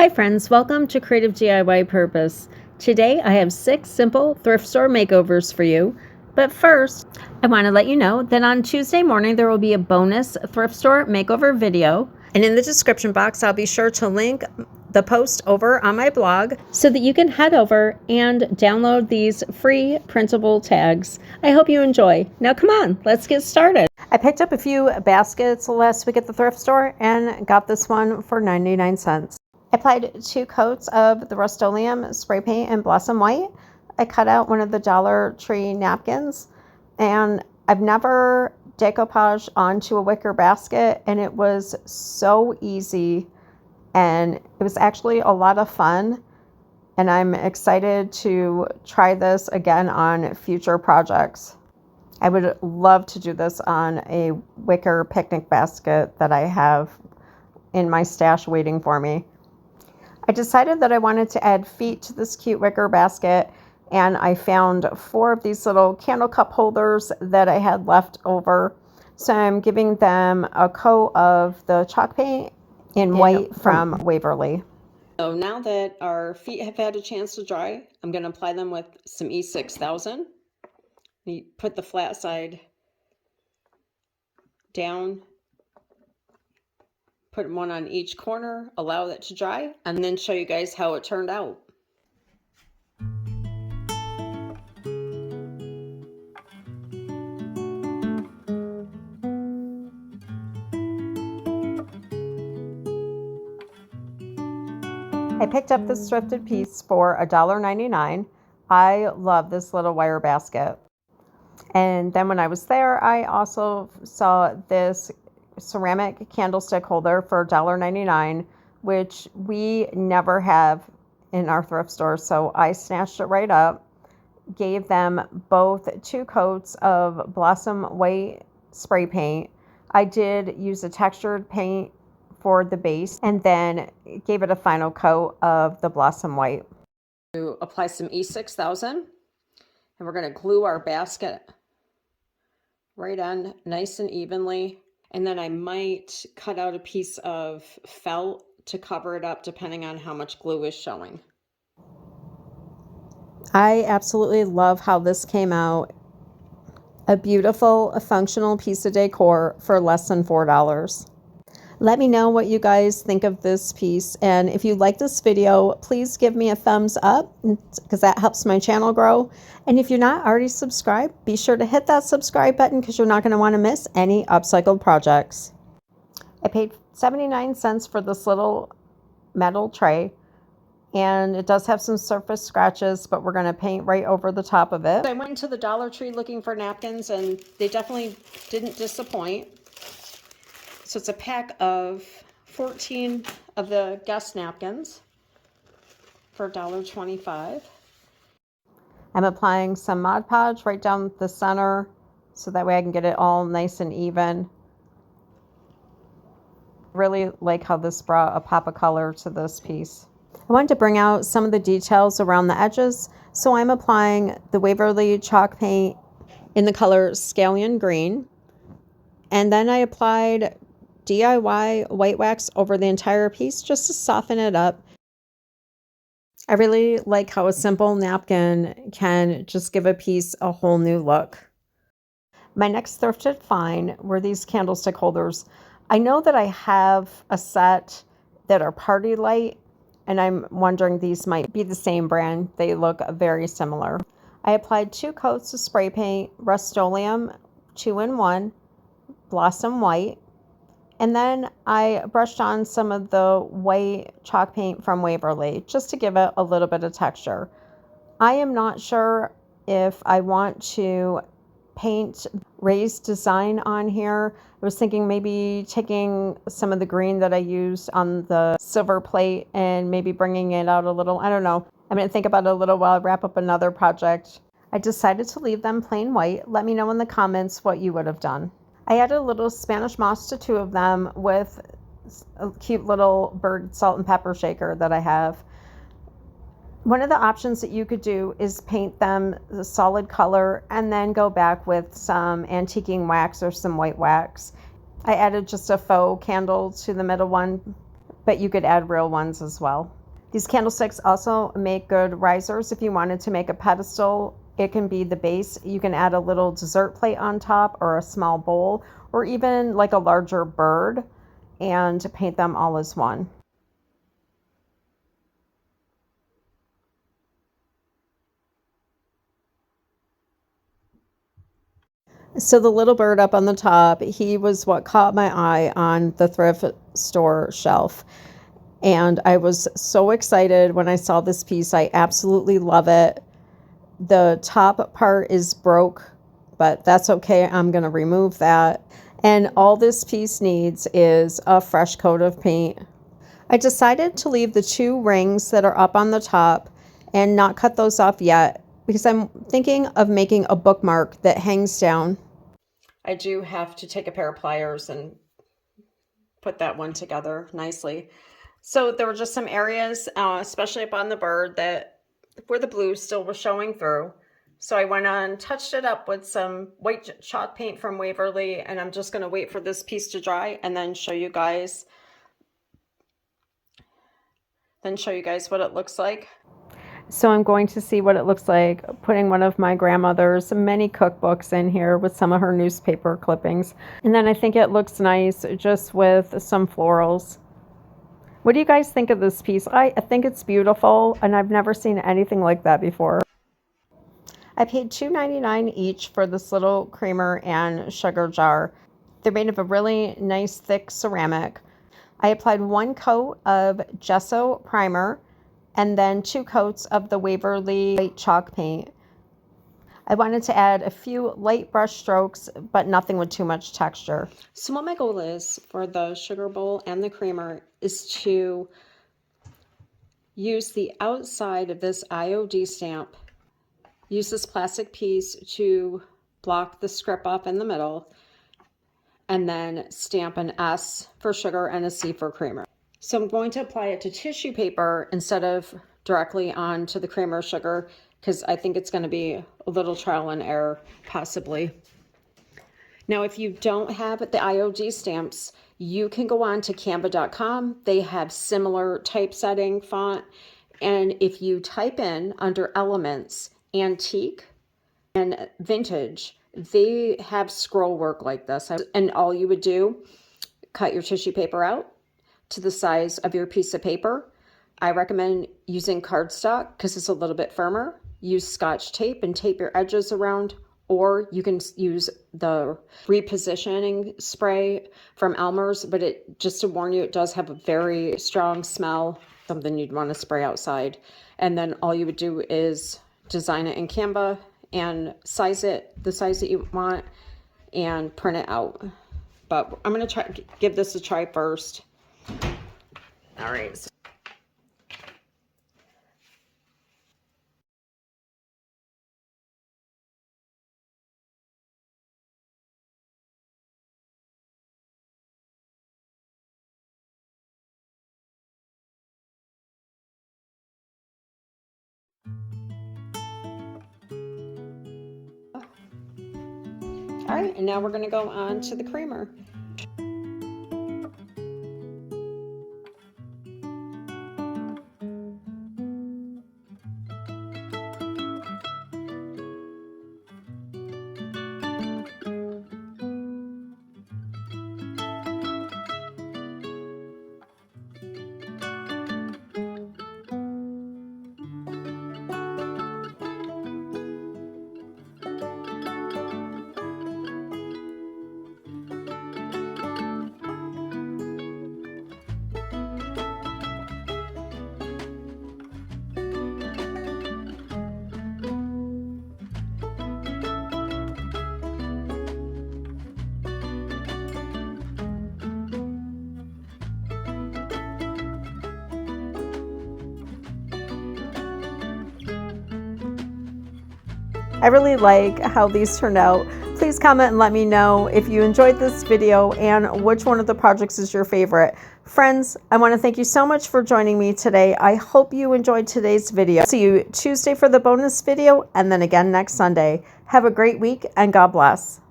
Hi friends, welcome to Creative DIY Purpose. Today I have 6 simple thrift store makeovers for you. But first, I want to let you know that on Tuesday morning there will be a bonus thrift store makeover video. And in the description box I'll be sure to link the post over on my blog so that you can head over and download these free printable tags. I hope you enjoy. Now come on, let's get started. I picked up a few baskets last week at the thrift store and got this one for 99 cents. I applied 2 coats of the Rust-Oleum spray paint in Blossom White. I cut out one of the Dollar Tree napkins, and I've never decoupaged onto a wicker basket, and it was so easy, and it was actually a lot of fun, and I'm excited to try this again on future projects. I would love to do this on a wicker picnic basket that I have in my stash waiting for me. I decided that I wanted to add feet to this cute wicker basket, and I found 4 of these little candle cup holders that I had left over. So I'm giving them a coat of the chalk paint in white from Waverly. So now that our feet have had a chance to dry, I'm going to apply them with some E6000. You put the flat side down, put one on each corner, allow that to dry, and then show you guys how it turned out. I picked up this thrifted piece for $1.99. I love this little wire basket. And then when I was there, I also saw this ceramic candlestick holder for $1.99, which we never have in our thrift store. So I snatched it right up, gave them both 2 coats of Blossom White spray paint. I did use a textured paint for the base, and then gave it a final coat of the Blossom White. To apply some E6000, and we're going to glue our basket right on nice and evenly. And then I might cut out a piece of felt to cover it up depending on how much glue is showing. I absolutely love how this came out. A beautiful, functional piece of decor for less than $4. Let me know what you guys think of this piece, and if you like this video, please give me a thumbs up because that helps my channel grow. And if you're not already subscribed, be sure to hit that subscribe button because you're not going to want to miss any upcycled projects. I paid 79 cents for this little metal tray, and it does have some surface scratches, but we're going to paint right over the top of it. I went to the Dollar Tree looking for napkins, and they definitely didn't disappoint. So it's a pack of 14 of the guest napkins for $1.25. I'm applying some Mod Podge right down the center so that way I can get it all nice and even. Really like how this brought a pop of color to this piece. I wanted to bring out some of the details around the edges, so I'm applying the Waverly chalk paint in the color Scallion Green. And then I applied DIY white wax over the entire piece just to soften it up. I really like how a simple napkin can just give a piece a whole new look. My next thrifted find were these candlestick holders. I know that I have a set that are Party Light, and I'm wondering these might be the same brand. They look very similar. I applied 2 coats of spray paint, Rust-Oleum 2-in-1, Blossom White, and then I brushed on some of the white chalk paint from Waverly just to give it a little bit of texture. I am not sure if I want to paint raised design on here. I was thinking maybe taking some of the green that I used on the silver plate and maybe bringing it out a little. I don't know. I'm going to think about it a little while I wrap up another project. I decided to leave them plain white. Let me know in the comments what you would have done. I added a little Spanish moss to 2 of them with a cute little bird salt and pepper shaker that I have. One of the options that you could do is paint them the solid color and then go back with some antiquing wax or some white wax. I added just a faux candle to the middle one. but you could add real ones as well. These candlesticks also make good risers. If you wanted to make a pedestal, it can be the base. You can add a little dessert plate on top or a small bowl or even like a larger bird and paint them all as one. So the little bird up on the top, he was what caught my eye on the thrift store shelf. And I was so excited when I saw this piece. I absolutely love it. The top part is broke, but that's okay. I'm going to remove that. And all this piece needs is a fresh coat of paint. I decided to leave the 2 rings that are up on the top and not cut those off yet, because I'm thinking of making a bookmark that hangs down. I do have to take a pair of pliers and put that one together nicely. So there were just some areas, especially up on the bird, that where the blue still was showing through. So I went on, touched it up with some white chalk paint from Waverly, and I'm just going to wait for this piece to dry and then show you guys what it looks like. So I'm going to see what it looks like putting one of my grandmother's many cookbooks in here with some of her newspaper clippings. And then I think it looks nice just with some florals. What do you guys think of this piece? I think it's beautiful, and I've never seen anything like that before. I paid $2.99 each for this little creamer and sugar jar. They're made of a really nice thick ceramic. I applied 1 coat of gesso primer and then 2 coats of the Waverly white chalk paint. I wanted to add a few light brush strokes, but nothing with too much texture. So what my goal is for the sugar bowl and the creamer is to use the outside of this IOD stamp, use this plastic piece to block the script off in the middle, and then stamp an S for sugar and a C for creamer. So I'm going to apply it to tissue paper instead of directly onto the creamer sugar, because I think it's going to be a little trial and error, possibly. Now, if you don't have the IOD stamps, you can go on to canva.com. They have similar typesetting font. And if you type in under elements, antique and vintage, they have scroll work like this. And all you would do, cut your tissue paper out to the size of your piece of paper. I recommend using cardstock because it's a little bit firmer. Use Scotch tape and tape your edges around, or you can use the repositioning spray from Elmer's, but just to warn you, it does have a very strong smell, something you'd want to spray outside. And then all you would do is design it in Canva and size it the size that you want and print it out. But I'm going to give this a try first. All right. All right, and now we're going to go on to the creamer. I really like how these turned out. Please comment and let me know if you enjoyed this video and which one of the projects is your favorite. Friends, I want to thank you so much for joining me today. I hope you enjoyed today's video. See you Tuesday for the bonus video and then again next Sunday. Have a great week and God bless.